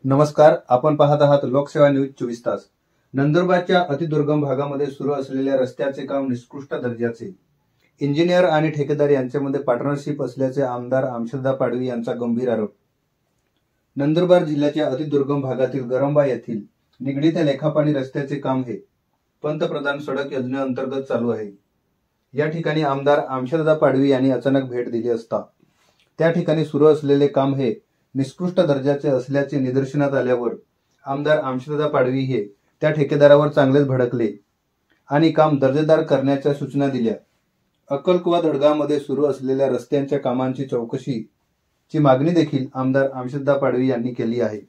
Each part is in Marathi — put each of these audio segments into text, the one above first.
नमस्कार, आपण पाहत आहात लोकसेवा न्यूज 24 तास। नंदुरबारच्या अतिदुर्गम भागामध्ये सुरू असलेल्या रस्त्याचे काम निकृष्ट दर्जाचे। इंजिनियर आणि ठेकेदार यांच्यामध्ये पार्टनरशिप असल्याचे आमदार आमशदा पाडवी यांचा गंभीर आरोप। नंदुरबार जिल्ह्याच्या अतिदुर्गम भागातील गरंबा येथील निगडी ते लेखापाणी रस्त्याचे काम हे पंतप्रधान सडक योजनेअंतर्गत चालू आहे। या ठिकाणी आमदार आमशदा पाडवी यांनी अचानक भेट दिली असता त्या ठिकाणी सुरू असलेले काम हे निकृष्ट दर्जाचे असल्याचे निदर्शनास आल्यावर आमदार आमशदा पाडवी हे त्या ठेकेदारावर चांगलेच भडकले आणि काम दर्जेदार करण्याच्या सूचना दिल्या। अक्कलकुवा दडगामध्ये सुरू असलेल्या रस्त्यांच्या कामांची चौकशीची मागणी देखील आमदार आमशदा पाडवी यांनी केली आहे।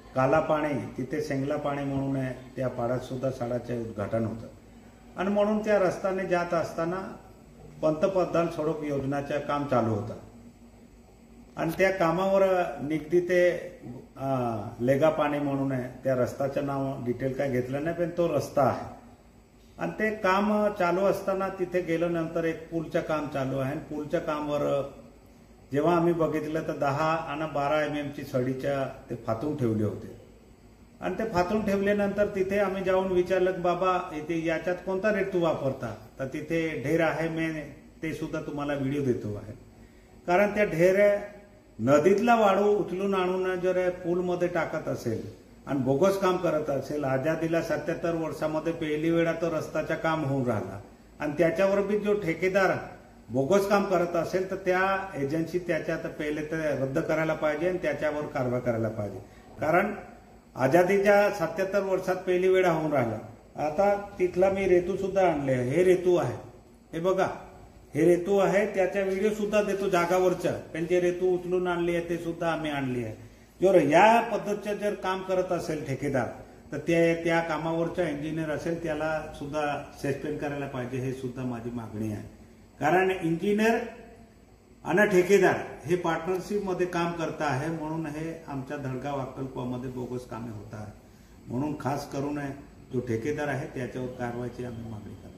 काला पाणी तिथे सेंगला पाणी म्हणून त्या पाड्यात सुद्धा सडाचे उद्घाटन होतं आणि म्हणून त्या रस्त्याने जात असताना पंतप्रधान सडक योजनेचं काम चालू होतं आणि त्या कामावर निगडी ते लेगा पाणी म्हणून त्या रस्त्याचं नाव डिटेल काय घेतलं नाही, पण तो रस्ता आहे आणि ते काम चालू असताना तिथे गेल्यानंतर एक पूलचं काम चालू आहे। पूलच्या कामावर जेव्हा आम्ही बघितलं तर 10 आणि 12 mm ची सडीच्या ते फातून ठेवले होते आणि ते फातून ठेवल्यानंतर तिथे आम्ही जाऊन विचारलं, बाबा इथे याच्यात कोणता रेट तू वापरता? तर तिथे ढेर आहे, मी ते सुद्धा तुम्हाला व्हिडिओ देतो आहे। कारण त्या ढेर नदीतला वाळू उचलून आणून जर पूलमध्ये टाकत असेल आणि बोगस काम करत असेल, आजादीला 77 वर्षामध्ये पहिली वेळा तो रस्त्याचा काम होऊन राहिला आणि त्याच्यावर बी जो ठेकेदार बोगस काम करत असेल तर त्या एजन्सी त्याच्यात पहिले तर रद्द करायला पाहिजे आणि त्याच्यावर कारवाई करायला पाहिजे। कारण आजादीच्या 77 वर्षात पहिली वेळा होऊन राहिला। आता तिथला मी रेतू सुद्धा आणले, हे रेतू आहे, हे बघा हे रेतू आहे, त्याचा व्हिडिओ सुद्धा देतो जागावरचा, पण जे रेतू उचलून आणली आहे ते सुद्धा आम्ही आणली आहे। जर या पद्धतीचं जर काम करत असेल ठेकेदार तर त्या कामावरचा इंजिनियर असेल त्याला सुद्धा सस्पेंड करायला पाहिजे, हे सुद्धा माझी मागणी आहे। कारण इंजिनियर आणि ठेकेदार हे पार्टनरशिप मध्ये काम करत आहे म्हणून हे आमच्या धडगाव अक्कलकुवामध्ये बोगस कामे होत आहे। म्हणून खास करून जो ठेकेदार आहे त्याच्यावर कारवाईची आम्ही मागणी करतो।